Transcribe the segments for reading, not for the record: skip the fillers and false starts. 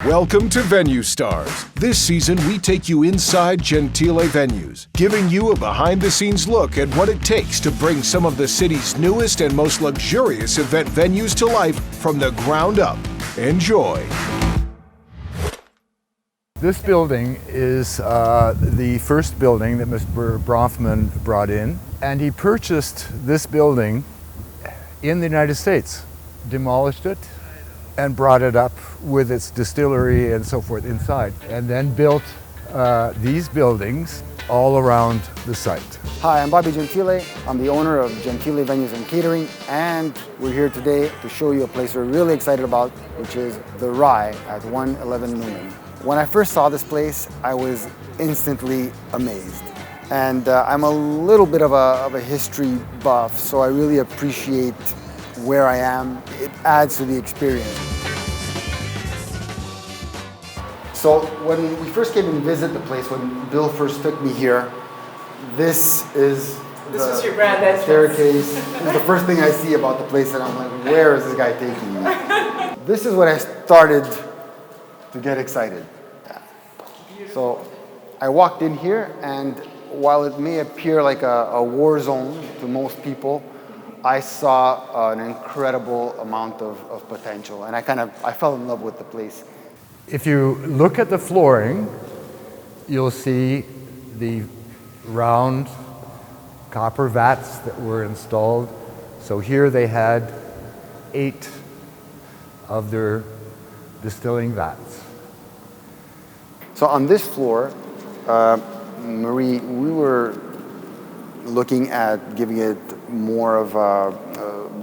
Welcome to Venue Stars. This season, we take you inside Gentile venues, giving you a behind-the-scenes look at what it takes to bring some of the city's newest and most luxurious event venues to life from the ground up. Enjoy. This building is the first building that Mr. Bronfman brought in, and he purchased this building in the United States, demolished it, and brought it up with its distillery and so forth inside, and then built these buildings all around the site. Hi, I'm Bobby Gentile. I'm the owner of Gentile Venues and Catering, and we're here today to show you a place we're really excited about, which is the Rye at 111 Newman. When I first saw this place, I was instantly amazed. And I'm a little bit of a history buff, so I really appreciate where I am. It adds to the experience. So when we first came and visited the place, when Bill first took me here, this was your grand staircase. This is the first thing I see about the place, and I'm like, where is this guy taking me? This is when I started to get excited. So I walked in here, and while it may appear like a war zone to most people, I saw an incredible amount of potential, and I fell in love with the place. If you look at the flooring, you'll see the round copper vats that were installed. So here they had 8 of their distilling vats. So on this floor, Marie, we were looking at giving it more of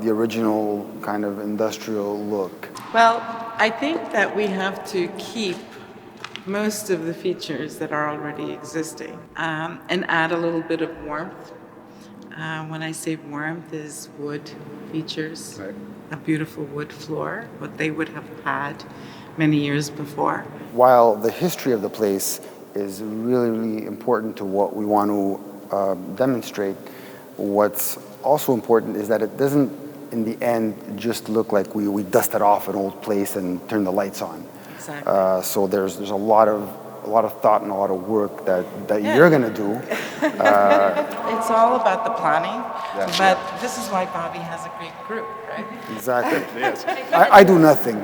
the original kind of industrial look. Well, I think that we have to keep most of the features that are already existing and add a little bit of warmth. When I say warmth, is wood features, right. A beautiful wood floor, what they would have had many years before. While the history of the place is really, really important to what we want to demonstrate, what's also important is that it doesn't, in the end, just look like we dusted off an old place and turned the lights on. Exactly. So there's a lot of thought and a lot of work that you're going to do. It's all about the planning, but this is why Bobby has a great group, right? Exactly. Yes. I do nothing.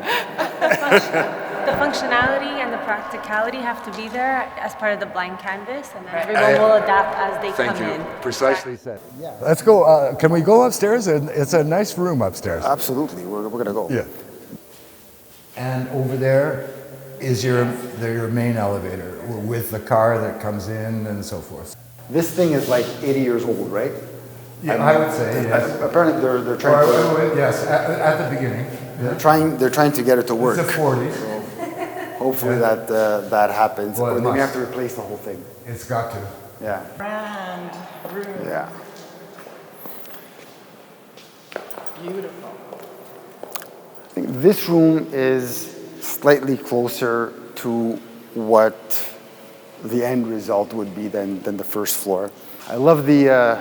The functionality and the practicality have to be there as part of the blank canvas, and then everyone will adapt as they come in. Precisely said. Yeah. Let's go. Can we go upstairs? It's a nice room upstairs. Absolutely. We're going to go. Yeah. And over there is your main elevator with the car that comes in and so forth. This thing is like 80 years old, right? Yeah, I would say, yes. Apparently they're trying to... Yes, at the beginning. Yeah. They're trying to get it to work. It's a 40. So hopefully that happens. Well, or then we have to replace the whole thing. It's got to. Yeah. Grand room. Yeah. Beautiful. I think this room is slightly closer to what the end result would be than the first floor. I love the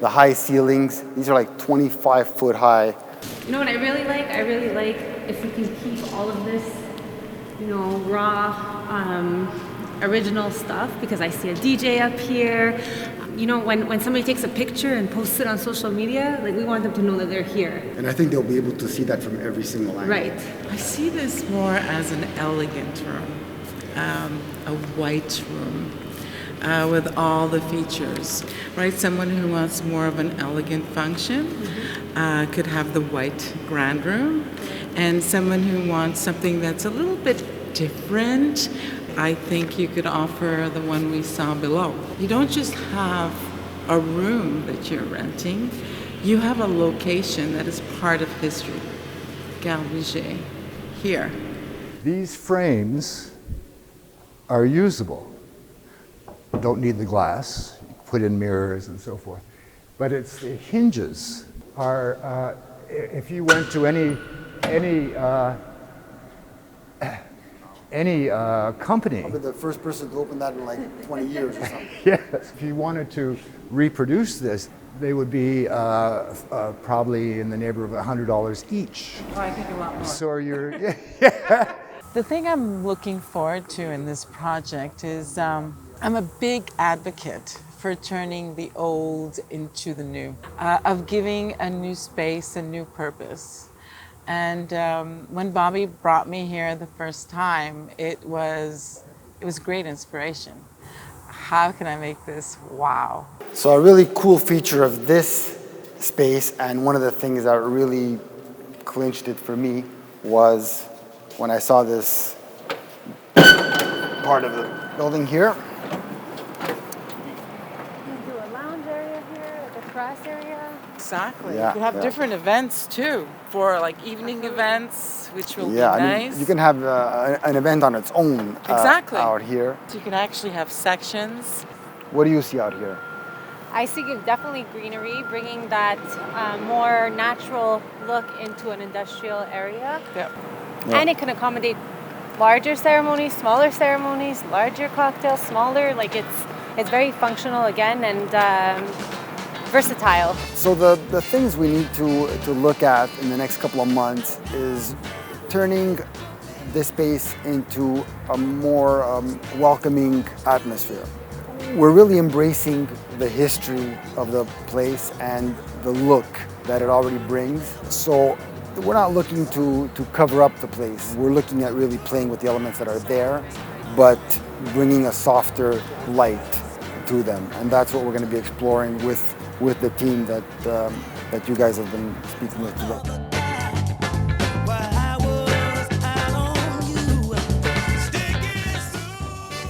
high ceilings. These are like 25-foot high. You know what I really like? I really like if we can keep all of this, raw, original stuff, because I see a DJ up here. When somebody takes a picture and posts it on social media, we want them to know that they're here. And I think they'll be able to see that from every single angle. Right. I see this more as an elegant room, a white room. With all the features, right? Someone who wants more of an elegant function could have the white grand room, and someone who wants something that's a little bit different, I think you could offer the one we saw below. You don't just have a room that you're renting, you have a location that is part of history. Galvigé, here. These frames are usable. Don't need the glass, put in mirrors and so forth. But it's the hinges are, if you went to any company. I'll be the first person to open that in like 20 years or something. Yes, if you wanted to reproduce this, they would be probably in the neighborhood of $100 each. Oh, I think a lot more. So you're, yeah. The thing I'm looking forward to in this project is I'm a big advocate for turning the old into the new, of giving a new space, a new purpose. And when Bobby brought me here the first time, it was great inspiration. How can I make this wow? So a really cool feature of this space, and one of the things that really clinched it for me, was when I saw this part of the building here. Do a lounge area here, like a grass area. Exactly. Yeah, you could have yeah. different events too, for like evening events, which will be I nice. mean, you can have an event on its own Exactly. out here. So you can actually have sections. What do you see out here? I see definitely greenery, bringing that more natural look into an industrial area. Yep. Yeah. And it can accommodate larger ceremonies, smaller ceremonies, larger cocktails, smaller. Like it's very functional again and versatile. So the things we need to look at in the next couple of months is turning this space into a more welcoming atmosphere. We're really embracing the history of the place and the look that it already brings. So we're not looking to cover up the place. We're looking at really playing with the elements that are there, but bringing a softer light to them. And that's what we're going to be exploring with the team that you guys have been speaking with today.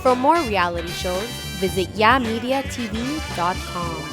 For more reality shows, visit yamediatv.com.